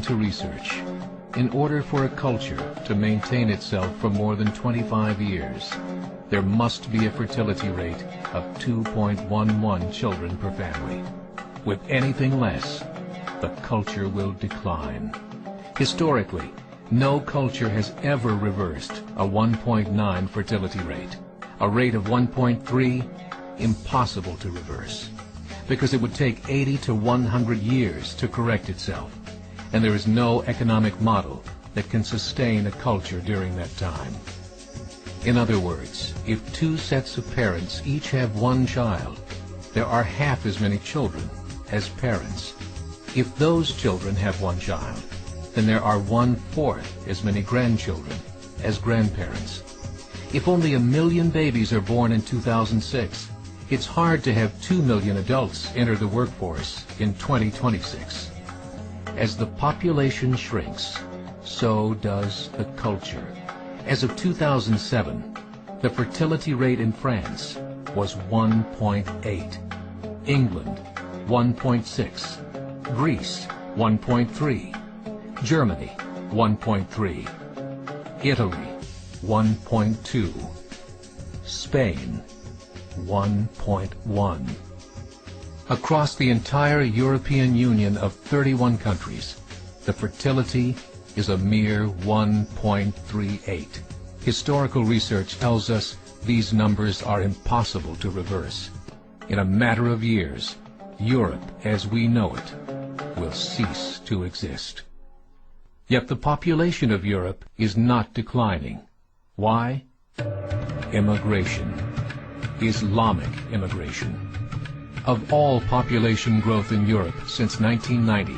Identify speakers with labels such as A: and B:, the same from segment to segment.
A: to research. In order for a culture to maintain itself for more than 25 years, there must be a fertility rate of 2.11 children per family. With anything less, the culture will decline. Historically, no culture has ever reversed a 1.9 fertility rate. A rate of 1.3, impossible to reverse, because it would take 80 to 100 years to correct itself, and there is no economic model that can sustain a culture during that time. In other words, if two sets of parents each have one child, there are half as many children as parents. If those children have one child, then there are 1/4 as many grandchildren as grandparents. If only 1 million babies are born in 2006, it's hard to have 2 million adults enter the workforce in 2026. As the population shrinks, so does the culture. As of 2007, the fertility rate in France was 1.8, England 1.6, Greece 1.3, Germany 1.3, Italy 1.2, Spain 1.1. Across the entire European Union of 31 countries, the fertility is a mere 1.38. Historical research tells us these numbers are impossible to reverse. In a matter of years, Europe as we know it will cease to exist. Yet the population of Europe is not declining. Why? Immigration. Islamic immigration. Of all population growth in Europe since 1990,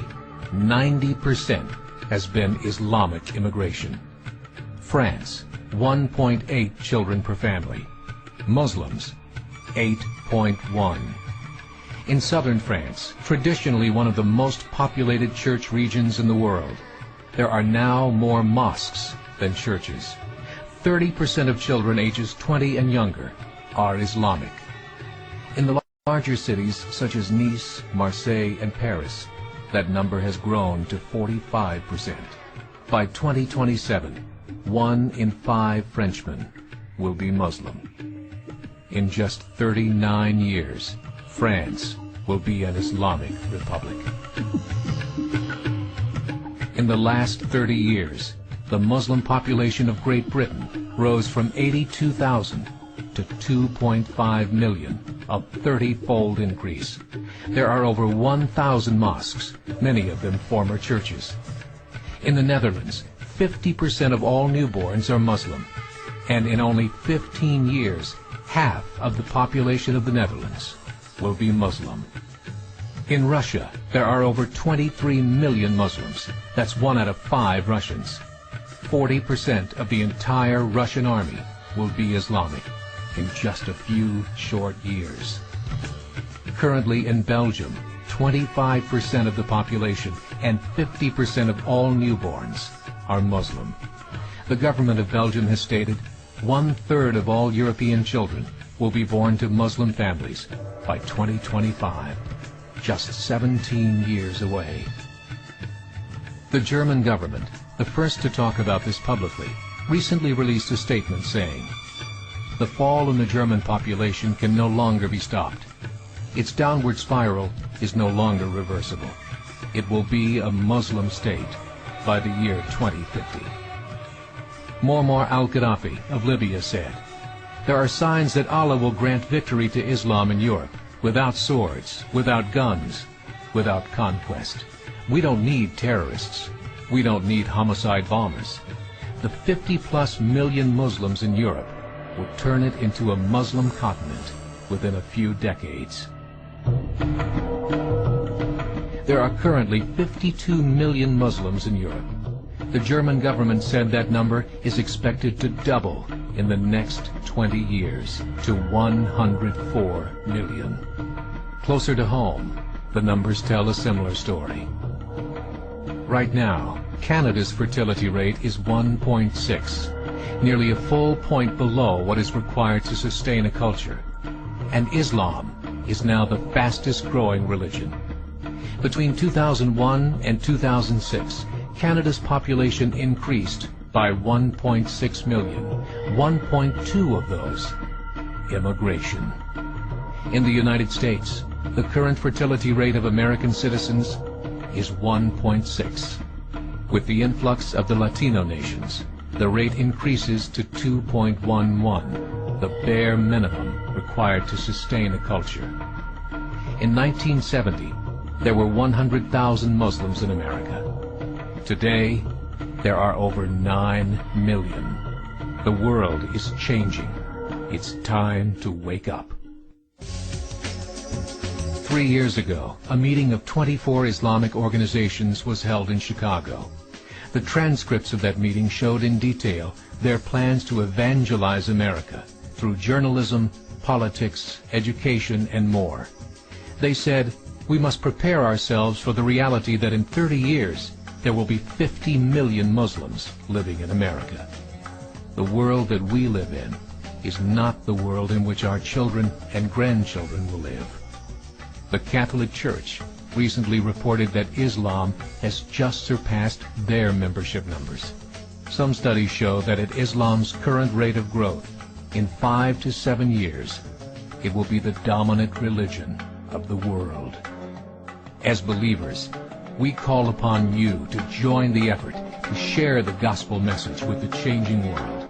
A: 90% has been Islamic immigration. France, 1.8 children per family. Muslims, 8.1. In southern France, traditionally one of the most populated church regions in the world, there are now more mosques than churches. 30% of children ages 20 and younger are Islamic. In the larger cities such as Nice, Marseille, and Paris, that number has grown to 45%. By 2027, 1 in 5 Frenchmen will be Muslim. In just 39 years, France will be an Islamic republic. In the last 30 years, the Muslim population of Great Britain rose from 82,000 to 2.5 million, a 30-fold increase. There are over 1,000 mosques, many of them former churches. In the Netherlands, 50% of all newborns are Muslim, and in only 15 years, half of the population of the Netherlands will be Muslim. In Russia, there are over 23 million Muslims. That's 1 out of 5 Russians. 40% of the entire Russian army will be Islamic in just a few short years. Currently in Belgium, 25% of the population and 50% of all newborns are Muslim. The government of Belgium has stated 1/3 of all European children will be born to Muslim families by 2025, just 17 years away. The German government, the first to talk about this publicly, recently released a statement saying, "The fall in the German population can no longer be stopped. Its downward spiral is no longer reversible. It will be a Muslim state by the year 2050. Muammar al-Gaddafi of Libya said, "There are signs that Allah will grant victory to Islam in Europe, without swords, without guns, without conquest. We don't need terrorists. We don't need homicide bombers. The 50+ million Muslims in Europe will turn it into a Muslim continent within a few decades." There are currently 52 million Muslims in Europe. The German government said that number is expected to double in the next 20 years to 104 million. Closer to home, the numbers tell a similar story. Right now, Canada's fertility rate is 1.6, nearly a full point below what is required to sustain a culture. And Islam is now the fastest growing religion. Between 2001 and 2006, Canada's population increased by 1.6 million, 1.2 of those immigration. In the United States, the current fertility rate of American citizens is 1.6. With the influx of the Latino nations, the rate increases to 2.11, the bare minimum required to sustain a culture. In 1970, there were 100,000 Muslims in America. Today, there are over 9 million. The world is changing. It's time to wake up. 3 years ago, a meeting of 24 Islamic organizations was held in Chicago. The transcripts of that meeting showed in detail their plans to evangelize America through journalism, politics, education, and more. They said, we must prepare ourselves for the reality that in 30 years, there will be 50 million Muslims living in America. The world that we live in is not the world in which our children and grandchildren will live. The Catholic Church recently reported that Islam has just surpassed their membership numbers. Some studies show that at Islam's current rate of growth, in 5 to 7 years, it will be the dominant religion of the world. As believers, we call upon you to join the effort to share the gospel message with the changing world.